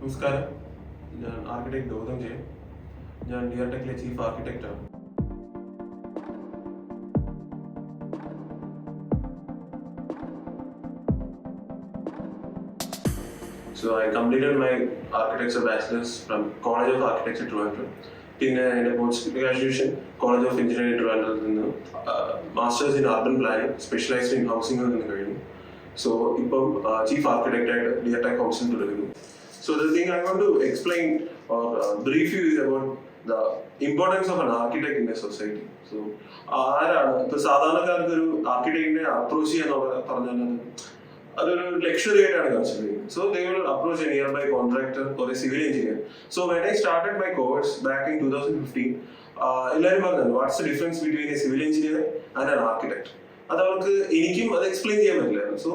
നമസ്കാരം, ഞാൻ ആർക്കിടെക്ട് ഗൗതം ജയൻ. ഞാൻ ഡിയർടെക്കിലെ chief ആർക്കിടെക്റ്റാണ്. So I completed my architecture bachelor's from College of Architecture Trivandrum. പിന്നെ എൻ്റെ post graduation college of engineering ട്രിവാൻഡ്രത്തിൽ നിന്ന് masters in urban planning specialised in ഹൗസിംഗിൽ നിന്ന് കഴിഞ്ഞു. സോ ഇപ്പം ചീഫ് ആർക്കിടെക്റ്റായിട്ട് ഡിയർടെക് ഹൗസിൽ തുടരുന്നു. So the thing I want to explain or brief you is about the importance of an architect in a society. So ആരാണ് ഇപ്പൊ സാധാരണക്കാർക്ക് ഒരു ആർക്കിടെക്റ്റിനെ അപ്രോച്ച് ചെയ്യാന്നുള്ള പറഞ്ഞാൽ അതൊരു ലക്ഷറി ആയിട്ടാണ് കൺസിഡർ ചെയ്യുന്നത്. So they will approach a nearby contractor or a civil engineer. So when I started my course back in 2015, എല്ലാവരും പറഞ്ഞു what's the difference between a civil engineer and an architect. അത് അവർക്ക് എനിക്കും അത് explain ചെയ്യാൻ പറ്റില്ലായിരുന്നു. So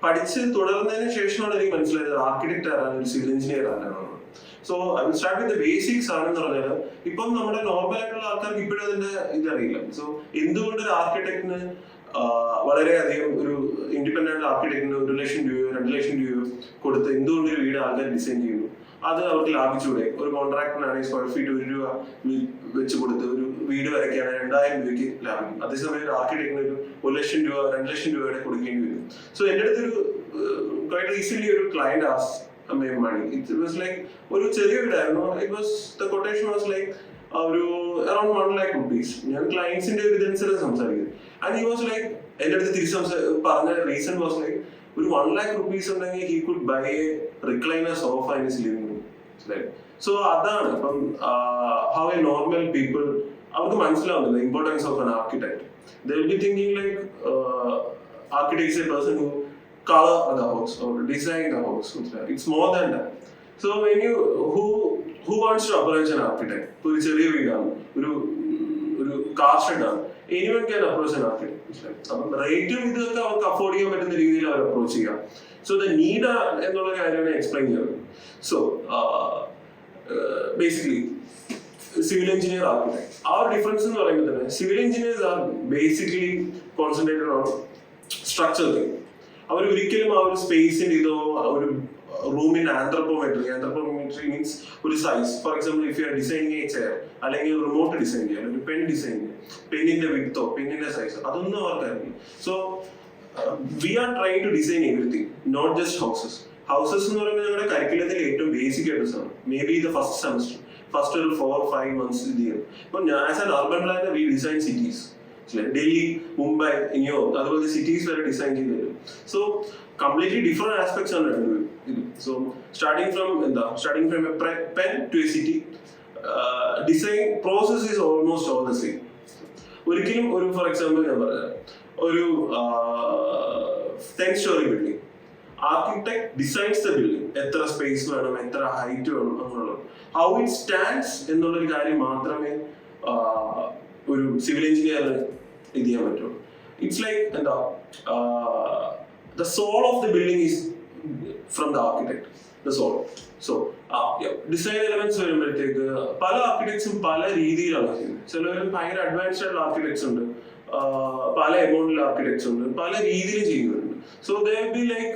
പഠിച്ച് തുടർന്നതിന് ശേഷമാണ് എനിക്ക് മനസ്സിലായത് ആർക്കിടെക്ട് ആരാണ്, ഒരു സിവിൽ എഞ്ചിനീയർ ആരാണ്. So I will start with basics ആണെന്ന് പറഞ്ഞാൽ ഇപ്പം നമ്മുടെ നോർമൽ ആയിട്ടുള്ള ആൾക്കാർക്ക് ഇപ്പോഴും അതിന്റെ ഇതറിയില്ല. സോ എന്തുകൊണ്ട് ഒരു ആർക്കിടെക്ടിന് വളരെയധികം ഒരു ഇൻഡിപെൻഡന്റ് ആർക്കിടെക്ടിന് 1 ലക്ഷം രൂപയോ 2 ലക്ഷം രൂപയോ കൊടുത്ത് എന്തുകൊണ്ട് ഒരു വീട് ആൾക്കാർ ഡിസൈൻ ചെയ്യുന്നു, അത് അവർക്ക് ലാഭിച്ചുകൂടെ? ഒരു കോൺട്രാക്ടറിനാണെങ്കിൽ സ്ക്വയർ ഫീറ്റ് 1 രൂപ വെച്ച് കൊടുത്ത് ഒരു വീട് വരയ്ക്കുകയാണെങ്കിൽ 2000 രൂപയ്ക്ക് ലാഭിക്കും. അതേസമയം ഒരു ആർക്കിടെക്ടിന് ഒരു 1 ലക്ഷം രൂപ 2 ലക്ഷം രൂപയുടെ കൊടുക്കേണ്ടി വരും. സോ എൻ്റെ അടുത്തൊരു quite recently ഒരു client asked me money. It was like ഒരു ചെറിയ വീടായിരുന്നു. It was the quotation was like ഒരു around 1 lakh rupees. ഞാൻ ക്ലയൻസിന്റെ ഒരു ഇതനുസരിച്ച് സംസാരിക്കുന്നത്. ആൻഡ് ഹി വാസ് ലൈക്ക് എൻ്റെ അടുത്ത് തിരിച്ച് പറഞ്ഞ റീസൺ വാസ് ലൈക്ക് ഒരു 1 lakh rupees ഉണ്ടെങ്കിൽ he could buy a recliner sofa in his living room. So അതാണ് ഇപ്പം ഹൗ എ നോർമൽ പീപ്പിൾ അവർക്ക് മനസ്സിലാവുന്നില്ല importance of an architect. They will be thinking like architect is a person who color the house or design the house. It's more than that. So when you who wants to approach an architect? ഒരു ചെറിയ വീടാണ്, ഒരു car ഷെഡാണ്, anyone can approach an architect. അപ്പം റേറ്റും ഇതൊക്കെ അവർക്ക് afford ചെയ്യാൻ പറ്റുന്ന രീതിയിൽ അവർ അപ്രോച്ച് ചെയ്യാം. സോ ദ നീഡ് എന്നുള്ള കാര്യമാണ് എക്സ്പ്ലെയിൻ ചെയ്യുന്നത്. So basically civil engineer architect ആ ഒരു ഡിഫറൻസ് എന്ന് പറയുമ്പോൾ തന്നെ civil engineers are basically concentrated on structure. അവർ ഒരിക്കലും ആ ഒരു സ്പേസിന്റെ ഇതോ ഒരു റൂമിന്റെ ആന്ത്രപ്പോമെട്രി മീൻസ് ഒരു size. For example if you are designing a chair അല്ലെങ്കിൽ റിമോട്ട് ഡിസൈൻ ചെയ്യുക അല്ലെങ്കിൽ പെൻ ഡിസൈൻ ചെയ്യുക, പെന്നിന്റെ വിഡ്ത്തോ പെന്നിന്റെ സൈസോ അതൊന്നും അവർക്കറിയില്ല. So we are trying to design everything, not just houses. Houses എന്ന് പറയുമ്പോൾ ഞങ്ങളുടെ കരിക്കുലത്തിൽ ഏറ്റവും ബേസിക് ആയിട്ട് സാധനം may be the first semester, first ഒരു 4-5 months ഇത് ചെയ്യും. ഇപ്പൊ ഞാൻ as an urban planner we design cities, Delhi, Mumbai, New York, അതുപോലെ സിറ്റീസ് വരെ ഡിസൈൻ ചെയ്ത് തരും. സോ കംപ്ലീറ്റ്ലി ഡിഫറെന്റ് ആസ്പെക്ട്സ് ആണ് രണ്ടുപേരും. So starting from a pen to a city, design process is almost all the same. ഒരിക്കലും ഒരു ഫോർ എക്സാമ്പിൾ ഞാൻ പറയാം, ഒരു 10-story building architect designs the building, എത്ര സ്പേസ് വേണം, എത്ര ഹൈറ്റ് വേണം എന്നുള്ളത്, ഹൗ ഇറ്റ് സ്റ്റാൻഡ്സ് എന്നുള്ളൊരു കാര്യം മാത്രമേ ഒരു സിവിൽ എഞ്ചിനീയറിന് ഇത് ചെയ്യാൻ പറ്റുള്ളൂ. ഇറ്റ്സ് ലൈക്ക് എന്താ the soul of the building is from the architect, the soul. So design elements വരുമ്പോഴത്തേക്ക് പല ആർക്കിടെക്ട്സും പല രീതിയിലാണ് ചെയ്യുന്നത്. ചിലവരും ഭയങ്കര അഡ്വാൻസ്ഡ് ആയിട്ടുള്ള ആർക്കിടെക്ട്സ് ഉണ്ട്, പല എമൗണ്ടിൽ ആർക്കിടെക്ട്സ് ഉണ്ട്, പല രീതിയിൽ ചെയ്യുന്നുണ്ട്. സോ ദേ ബി ലൈക്ക്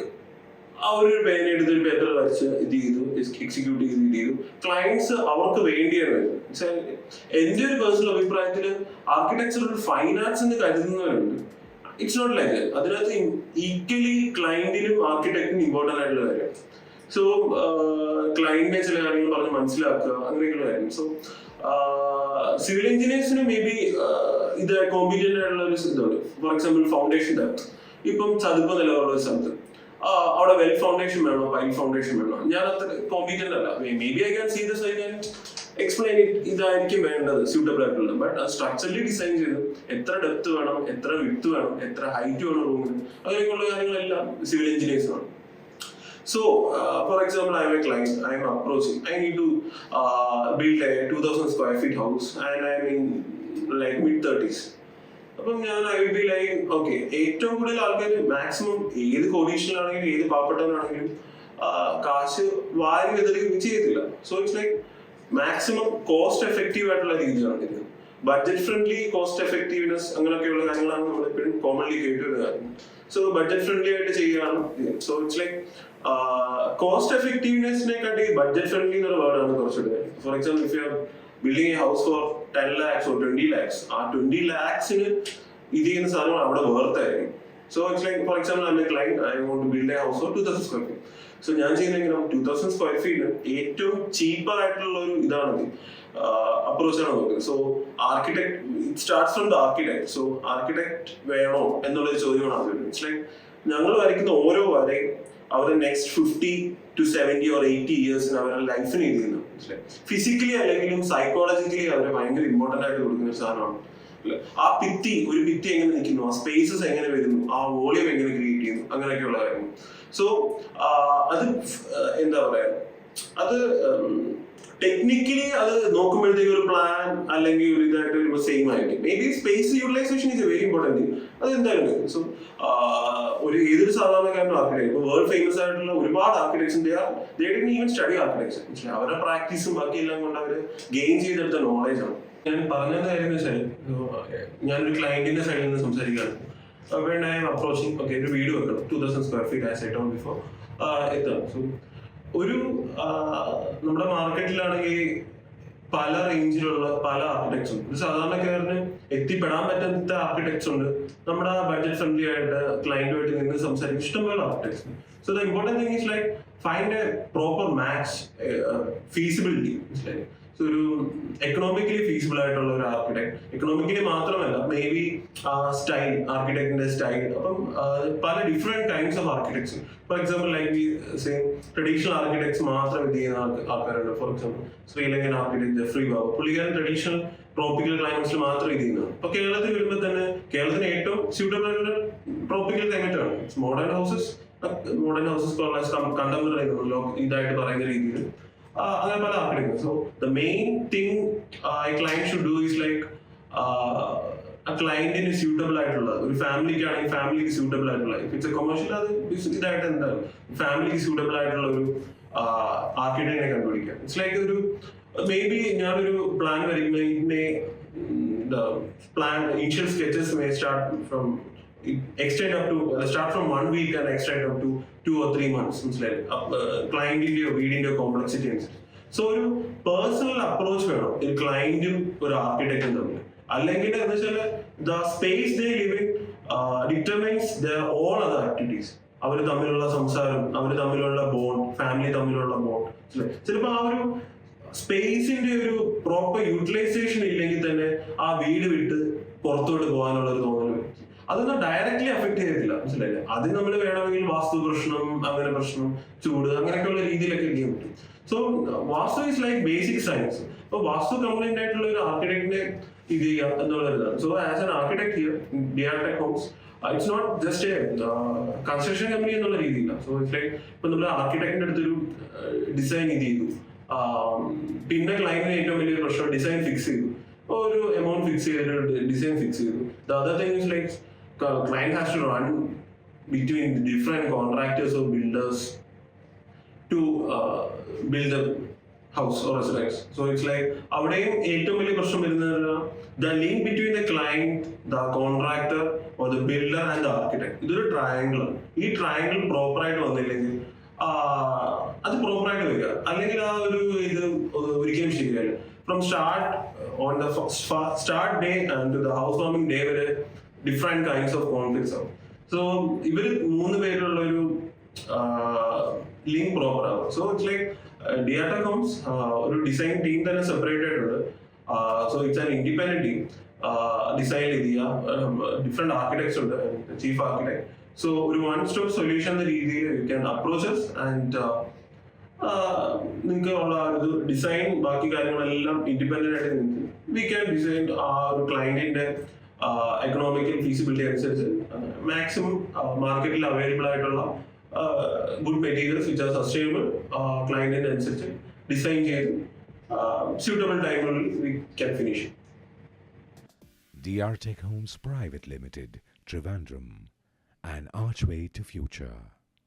അവരൊരു പേന എടുത്ത് ഒരു പേപ്പർ വരച്ച് ഇത് ചെയ്തു, എക്സിക്യൂട്ട് ചെയ്തു. ക്ലയൻസ് അവർക്ക് വേണ്ടിയാണ്. എന്റെ ഒരു പേഴ്സണൽ അഭിപ്രായത്തിൽ ആർക്കിടെക്ചർ ഒരു ഫൈനാൻസ് എന്ന് കരുതുന്നവരുണ്ട്. It's not like that. അതിനകത്ത് ഈക്വലി ക്ലയന്റിനും ആർക്കിടെക്റ്റിനും ഇമ്പോർട്ടന്റ് ആയിട്ടുള്ള കാര്യം. സോ ക്ലയന്റിനെ ചില കാര്യങ്ങൾ പറഞ്ഞ് മനസ്സിലാക്കുക, അങ്ങനെയൊക്കെയുള്ള കാര്യം. സോ സിവിൽ എഞ്ചിനീയേഴ്സിന് മേ ബി ഇത് കോമ്പീറ്റന്റ് ആയിട്ടുള്ള ഒരു ഇതുണ്ട്. For example foundation depth. ഇപ്പം ചതുപ്പ് നിലവുള്ള ഒരു സ്ഥലത്ത് അവിടെ വെൽ ഫൗണ്ടേഷൻ വേണോ, പൈൽ ഫൗണ്ടേഷൻ വേണോ, ഞാൻ അത്ര കോമ്പീറ്റന്റ് അല്ല. May be I can see this, I can explain it, ഇതായിരിക്കും വേണ്ടത്, സ്യൂട്ടബിൾ ആയിട്ടുള്ളത്. ബട്ട് അത് സ്ട്രക്ചറലി ഡിസൈൻ ചെയ്ത് എത്ര ഡെപ്ത് വേണം, എത്ര വിഡ്ത്ത് വേണം, എത്ര ഹൈറ്റ് വേണം റൂമിന്, അങ്ങനെയൊക്കെയുള്ള കാര്യങ്ങളെല്ലാം സിവിൽ എഞ്ചിനീയേഴ്സ് ആണ്. So, for example, I am a client, I am approaching, I need to build a 2000 square feet house and I am in like mid-30s. അപ്പം ഞാൻ I will be like okay, ഏറ്റവും കൂടുതൽ ആൾക്കാർ maximum ഏത് കോണ്ടീഷനിലാണെങ്കിലും ഏത് പാവപ്പെട്ടവനാണെങ്കിലും കാശ് വാരി വിതറി ചെയ്യത്തില്ല. So it's like maximum cost effective ആയിട്ടുള്ള രീതിയാണ് ഇത്. ബഡ്ജറ്റ് ഫ്രണ്ട്ലി, കോസ്റ്റ് എഫക്റ്റീവ്നെസ്, അങ്ങനെയൊക്കെയുള്ള കാര്യങ്ങളാണ് നമ്മൾ എപ്പോഴും കോമൺലി കേട്ടുവരുന്ന കാര്യം. സോ ബഡ്ജറ്റ് ഫ്രണ്ട്ലി ആയിട്ട് ചെയ്യുകയാണ്. സോ ഇറ്റ്സ് ലൈക്ക് കോസ്റ്റ് എഫക്റ്റീവ്നെസ്സിനെ കാട്ടി ബഡ്ജറ്റ് ഫ്രണ്ട്ലി എന്നുള്ള വേർഡാണ് കുറച്ചുകൂടെ. Four example, if you R building A house four 10 lakhs or 20 lakhs, ആ 20 lakhsന് ഇത് ചെയ്യുന്ന സാധനങ്ങൾ അവിടെ വേർത്തായിരിക്കും. So it's like, for example, I am a client, I want to build a house for 2000 square feet. So ഞാൻ ചെയ്യുന്ന എങ്ങനെ 2000 square feet ഏറ്റവും ചീപ്പർ ആയിട്ടുള്ള ഒരു ഇതാണ് അപ്രോച്ചാണ് നോക്കുന്നത്. So architect, it starts from the architect. So architect വേണോ എന്നുള്ളൊരു ചോദ്യമാണ് ആദ്യം. ഇറ്റ്സ് ലൈക്ക് ഞങ്ങൾ വരയ്ക്കുന്ന ഓരോ വരയും അവരുടെ നെക്സ്റ്റ് 50 to 70 or 80 yearsന് അവരുടെ ലൈഫിന് എഴുതുന്നു. ഫിസിക്കലി അല്ലെങ്കിലും സൈക്കോളജിക്കലി അവരെ ഭയങ്കര ഇമ്പോർട്ടന്റ് ആയിട്ട് കൊടുക്കുന്ന ഒരു സാധനമാണ്. ആ ഒരു ഭിത്തി എങ്ങനെ നിൽക്കുന്നു, ആ സ്പേസസ് എങ്ങനെ വരുന്നു, ആ വോളിയം എങ്ങനെ ക്രിയേറ്റ് ചെയ്യുന്നു, അങ്ങനെയൊക്കെയുള്ള കാര്യങ്ങൾ. സോ അത് എന്താ പറയാ, അത് ടെക്നിക്കലി അത് നോക്കുമ്പോഴത്തേക്ക് ഒരു പ്ലാൻ അല്ലെങ്കിൽ ഒരു ഇതായിട്ട് വരുമ്പോൾ സെയിം ആയിരിക്കും. May be space utilization is a very important thing. അത് എന്തായാലും. സോ ഏതൊരു സാധാരണക്കാരനും ആർക്കിടെക്ട്, ഇപ്പോൾ വേൾഡ് ഫേമസ് ആയിട്ടുള്ള ഒരുപാട് ആർക്കിടെക്ട്സിന്റെ ഈവൻ സ്റ്റഡി ആർക്കിടെക്ചർ, അവരുടെ പ്രാക്ടീസും ബാക്കിയെല്ലാം കൊണ്ട് അവർ ഗെയിൻ ചെയ്തെടുത്ത നോളേജ് ആണ്. ഞാൻ പറഞ്ഞത് കാര്യം വെച്ചാൽ, ഞാനൊരു ക്ലയന്റിന്റെ സൈഡിൽ നിന്ന് സംസാരിക്കുകയാണ്. when I am approaching, okay, ഒരു വീട് വെക്കണം 2000 square feet as I told before, എത്തണം. സോ ഒരു നമ്മുടെ മാർക്കറ്റിലാണെങ്കിൽ പല റേഞ്ചിലുള്ള പല ആർക്കിടെക്ട്സ് ഉണ്ട്. ഒരു സാധാരണക്കാരന് എത്തിപ്പെടാൻ പറ്റാത്ത ആർക്കിടെക്ട്സ് ഉണ്ട്. നമ്മുടെ ബഡ്ജറ്റ് ഫ്രണ്ട്ലി ആയിട്ട് ക്ലയന്റുമായിട്ട് നിന്ന് സംസാരിക്കും ഇഷ്ടംപോലെ ആർക്കിടെക്ട്സ് ഉണ്ട്. So the important thing is like find a proper match, feasibility. So ഒരു എക്കണോമിക്കലി ഫീസിബിൾ ആയിട്ടുള്ള ഒരു ആർക്കിടെക്ട്, എക്കണോമിക്കലി മാത്രമല്ല, മേ ബി സ്റ്റൈൽ, ആർക്കിടെക്ടിന്റെ സ്റ്റൈൽ. അപ്പം പല different kinds of architects. For example, like same traditional architects മാത്രം ഇത് ചെയ്യുന്ന ആൾക്കാരുണ്ട്. For example, Sri Lankan architect Geoffrey Bawa, പുള്ളിക്കാരൻ ട്രഡീഷണൽ ട്രോപ്പിക്കൽ ക്ലൈമറ്റ്സിൽ മാത്രം ഇത് ചെയ്യുന്നതാണ്. അപ്പൊ കേരളത്തിൽ വരുമ്പോൾ തന്നെ കേരളത്തിന് ഏറ്റവും സ്യൂട്ടബിൾ ആയിട്ടുള്ള ട്രോപ്പിക്കൽ ക്ലൈമറ്റ് ആണ്. മോഡേൺ ഹൗസസ് കണ്ടംപററി ഇതായിട്ട് പറയുന്ന രീതിയിൽ അങ്ങനെ പല architect. So the main thing I client should do is like ആ ക്ലയന്റിന് സ്യൂട്ടബിൾ ആയിട്ടുള്ള, ഒരു ഫാമിലിക്ക് ആണെങ്കിൽ ഫാമിലിക്ക് സ്യൂട്ടബിൾ ആയിട്ടുള്ള, ഇറ്റ്സ് എ കൊമേഴ്ഷ്യൽ, അത് ഇതായിട്ട് എന്താണ് ഫാമിലിക്ക് സ്യൂട്ടബിൾ ആയിട്ടുള്ള ഒരു ആർക്കിടെക്റ്റിനെ കണ്ടുപിടിക്കാം. ഇറ്റ്സ് ലൈക്ക് ഒരു മേ ബി ഞാനൊരു പ്ലാൻ വരയ്ക്കുമ്പോൾ plan initial sketches may start from 1 week and extend up to 2 or 3 months. ക്ലയന്റിന്റെയോ വീടിന്റെയോ കോംപ്ലക്സിറ്റി അനുസരിച്ച്. സോ ഒരു പേഴ്സണൽ അപ്രോച്ച് വേണം ഒരു ക്ലയന്റും ഒരു ആർക്കിടെക്റ്റും തമ്മിൽ. അല്ലെങ്കിൽ എന്താ വെച്ചാൽ the space they live in determines their all other activities. അവർ തമ്മിലുള്ള സംസാരം, അവർ തമ്മിലുള്ള ബോണ്ട്, ഫാമിലി തമ്മിലുള്ള ബോണ്ട്. ചിലപ്പോൾ ആ ഒരു സ്പേസിന്റെ ഒരു പ്രോപ്പർ യൂട്ടിലൈസേഷൻ ഇല്ലെങ്കിൽ തന്നെ ആ വീട് വിട്ട് പുറത്തോട്ട് പോകാനുള്ള ഒരു തോന്നൽ വരും. അതൊന്നും ഡയറക്ട്ലി അഫക്ട് ചെയ്യത്തില്ല, മനസ്സിലായില്ലേ? അത് നമ്മൾ വേണമെങ്കിൽ വാസ്തു പ്രശ്നം, അങ്ങനെ പ്രശ്നം, ചൂട്, അങ്ങനെയൊക്കെയുള്ള രീതിയിലൊക്കെ ചെയ്യാൻ പറ്റും. So vastu is like basic science. അപ്പൊ വാസ്തു കംപ്ലൈന്റ് ആയിട്ടുള്ള ഒരു ആർക്കിടെക്ടിനെ ഇത് ചെയ്യാം എന്നുള്ളതാണ്. So as an architect here, DR tech homes, it's not just a construction company എന്നുള്ള രീതിയില്ല. സോ ഇറ്റ്സ് ലൈക്ക് ഇപ്പൊ നമ്മൾ ആർക്കിടെക്ടിന്റെ അടുത്തൊരു ഡിസൈൻ ഇത് ചെയ്തു, പിന്നെ ക്ലയന്റിന് ഏറ്റവും വലിയൊരു പ്രശ്നം ഡിസൈൻ ഫിക്സ് ചെയ്തു, ഒരു എമൗണ്ട് ഫിക്സ് ചെയ്തിട്ട് ഡിസൈൻ ഫിക്സ് ചെയ്തു. The other thing is like client has to run between different contractors or builders to build a house or residence. So it's like അവിടെയും ഏറ്റവും വലിയ പ്രശ്നം വരുന്നത് the link between the client, the contractor or the builder and the architect. ഇതൊരു triangle ആണ്. ഈ triangle proper ആയിട്ട് വന്നില്ലെങ്കിൽ അത് പ്രോപ്പർ ആയിട്ട് വരിക, അല്ലെങ്കിൽ ആ ഒരു ഇത് ഒരിക്കലും ശരിയല്ല. From start on the start day and to the house warming day വരെ ഡിഫറെന്റ് കൈൻഡ്സ് ഓഫ് കോൺഫ്ലിക്ട്സ് ആവും. സോ ഇവര് 3 പേരുള്ള ഒരു ലിങ്ക് പ്രോപ്പർ ആവും. സോ ഇറ്റ്സ് ലൈക്ക് ഡിആർടെക് ഹോംസ് ഒരു ഡിസൈൻ ടീം തന്നെ സെപ്പറേറ്റ് ആയിട്ടുണ്ട്. So it's an independent team. Design ഇത് ചെയ്യുക, ഡിഫറെന്റ് ആർക്കിടെക്ട്സ് ഉണ്ട്, ചീഫ് ആർക്കിടെക്ട്. സോ ഒരു വൺ സ്റ്റോപ്പ് സൊല്യൂഷൻ എന്ന രീതിയിൽ യു ക്യാൻ അപ്രോച്ചസ് ആൻഡ് നിങ്ങൾക്ക് ഉള്ള ഒരു ഡിസൈൻ, ബാക്കി കാര്യങ്ങളെല്ലാം ഇൻഡിപെൻഡന്റ് ആയിട്ട് നിങ്ങൾക്ക് വി ക്യാൻ ഡിസൈൻ ആ ഒരു ക്ലയന്റിന്റെ എക്കണോമിക്കൽ ഫീസിബിലിറ്റി അനുസരിച്ച് മാക്സിമം മാർക്കറ്റിൽ അവൈലബിൾ ആയിട്ടുള്ള good materials which are sustainable ക്ലയന്റിന് അനുസരിച്ച് ഡിസൈൻ ചെയ്ത് suitable time we can finish. DRTech Homes Private Limited, Trivandrum, an archway to future.